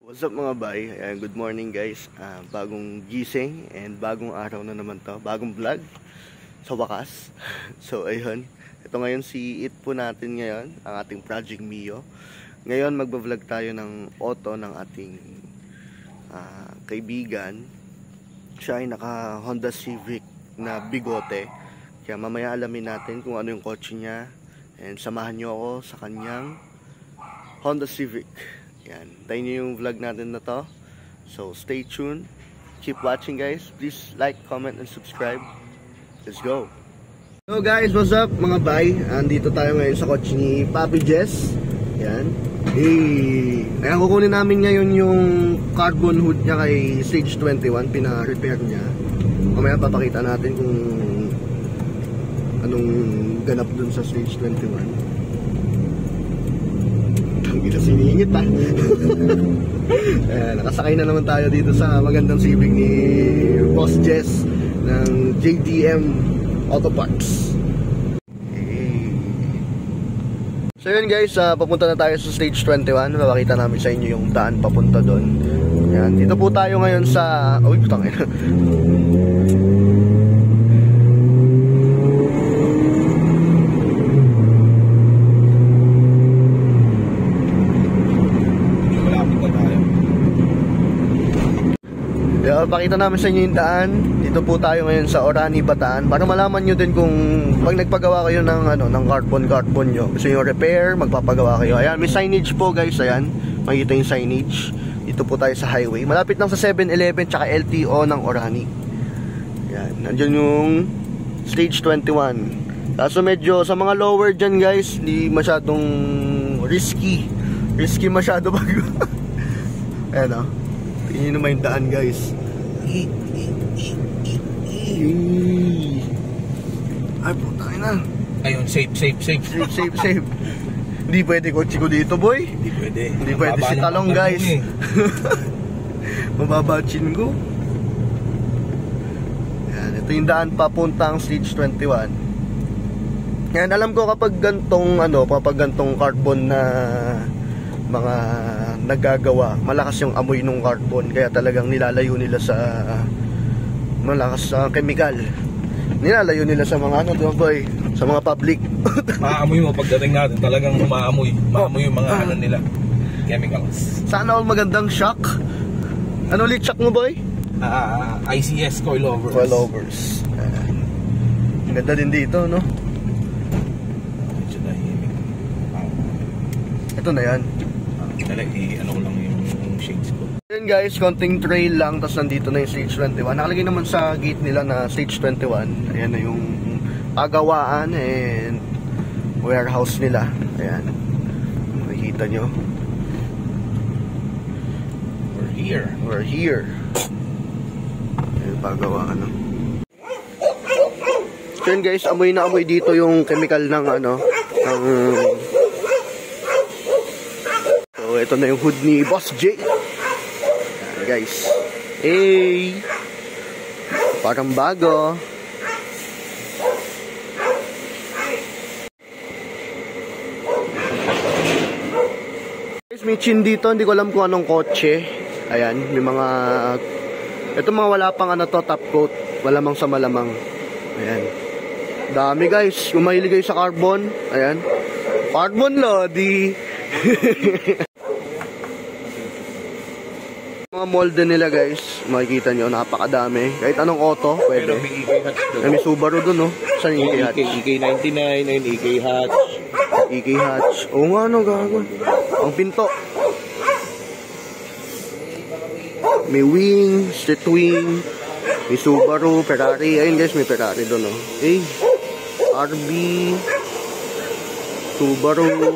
What's up mga bay? Ayan, good morning guys. Bagong gising and bagong araw na naman to. Bagong vlog sa wakas. So ayun, ito ngayon si It po natin ngayon, ang ating Project Mio. Ngayon magba-vlog tayo ng auto ng ating kaibigan. Siya ay naka Honda Civic na bigote. Kaya mamaya alamin natin kung ano yung kotse niya. And samahan nyo ako sa kanyang Honda Civic. Yan, tayo nyo yung vlog natin na to. So stay tuned. Keep watching guys. Please like, comment, and subscribe. Let's go. Hello guys, what's up mga bay? Andito tayo ngayon sa kotse ni Papi Jess. Yan. Ayan, kukunin namin ngayon yung carbon hood niya kay Stage 21. Pina-repair niya. Mamaya papakita natin kung anong ganap dun sa Stage 21. Kita siningit pa. Nakasakay na naman tayo dito sa magandang Civic ni Boss Jess ng JDM Auto Parts. So yun guys, papunta na tayo sa Stage 21. Mapakita namin sa inyo yung daan papunta doon. Yan, dito po tayo ngayon sa... Uy, putang ina. Pakita namin sa inyo yung daan. Dito po tayo ngayon sa Orani, Bataan, para malaman nyo din kung pag nagpagawa kayo ng ng carbon nyo, gusto nyo repair, magpapagawa kayo. Ayan, may signage po guys. Ayan, makikita yung signage. Dito po tayo sa highway, malapit lang sa 7-Eleven tsaka LTO ng Orani. Ayan, nandiyan yung Stage 21. Kaso medyo sa mga lower dyan guys, di masyadong risky masyado pag ayan o, tingin nyo naman yung daan guys. Ay, putang ina. Ayun, safe. Hindi pwede kotse ko dito, boy. Hindi pwede si Talong, guys. Mababa chin ko. Yan, ito yung daan papuntang Stage 21. Yan, alam ko kapag gantong carbon na mga nagagawa, malakas yung amoy ng carbon, kaya talagang nilalayo nila sa malakas sa chemical. Nilalayo nila sa mga boy, sa mga public. Maamoy mo pagdating natin, talagang maamoy yung mga nila, chemicals. Sana all magandang shock. Ano ulit shock mo boy? ICS coilovers. Ganda din dito, no? Ito na yan. Ano ko lang yung shades ko. Ayan guys, konting trail lang, tapos nandito na yung Stage 21. Nakalagay naman sa gate nila na Stage 21. Ayan na yung agawaan and warehouse nila. Ayan, makikita nyo. We're here. Ayan, pagawaan no. So yun guys, amoy na amoy dito yung chemical ng So ito na yung hood ni Boss J. Ayan guys. Parang bago. Guys, may chin dito. Hindi ko alam kung anong kotse. Ayan, may mga... Ito mga wala pang top coat. Malamang sa malamang. Ayan. Dami guys. Kung mahilig kayo sa carbon. Ayan. Carbon lodi. Mga molde nila guys, makikita nyo, napakadami. Kahit anong auto, pwede. May Subaru dun, no? Saan yung EK Hatch? EK99, ayun, EK Hatch. EK Hatch. Oo nga, no, gago. Ang pinto. May wing, street wing. May Subaru, Ferrari. Ayun guys, may Ferrari dun, no? RB, Subaru,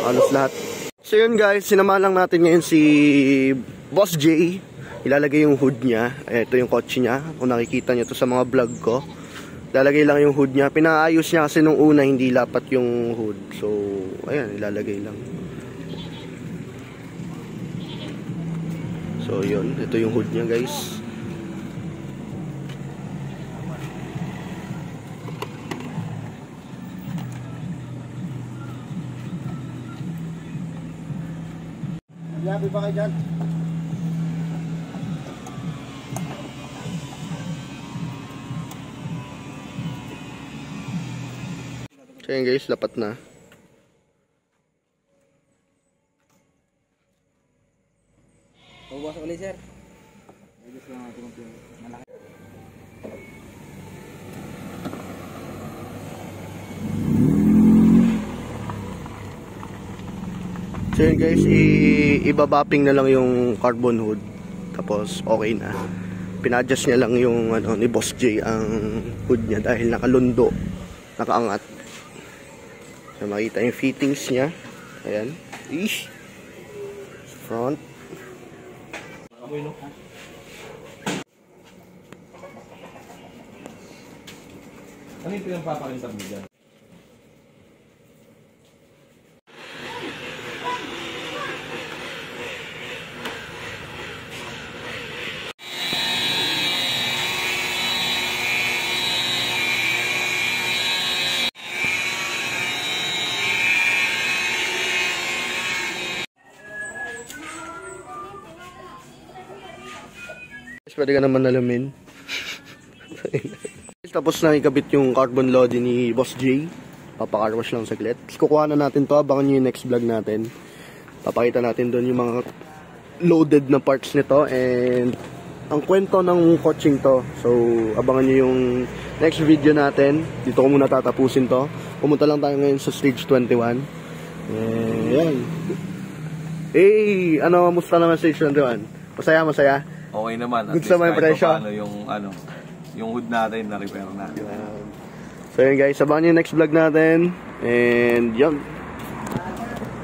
halos lahat. So yun guys, sinama lang natin ngayon si Boss J. Ilalagay yung hood niya. Ito yung kotse niya. Kung nakikita nyo to sa mga vlog ko, ilalagay lang yung hood niya. Pinaayos niya kasi nung una hindi lapat yung hood. So ayan, ilalagay lang. So yun, ito yung hood niya guys. Tabi pa kayo dyan. So yun guys, lapat na. Bukas ulit, sir. So yun guys, ibabapping na lang yung carbon hood. Tapos okay na. Pinadjust niya lang yung ano, ni Boss J ang hood niya dahil nakalundo, nakaangat. So makita yung fittings niya. Ayan. Ish. Front. Amoy, no? Ano yung pinagpapakintab mo dyan? Pwede ka naman alamin. Tapos na ikabit yung carbon load ni Boss J. Papakarwash lang saglit. Kukuha na natin to. Abangan nyo yung next vlog natin. Papakita natin doon yung mga loaded na parts nito. And ang kwento ng coaching to. So abangan nyo yung next video natin. Dito ko muna tatapusin to. Pumunta lang tayo ngayon sa stage 21. Ayan. Hey! Ano, musta naman stage 21? Masaya, masaya? Okay naman. Good sa may presyo. Yung hood natin na-repair na. So yun guys, abangan yung next vlog natin. And yun.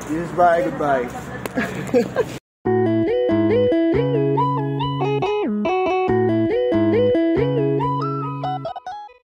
This is bye, goodbye.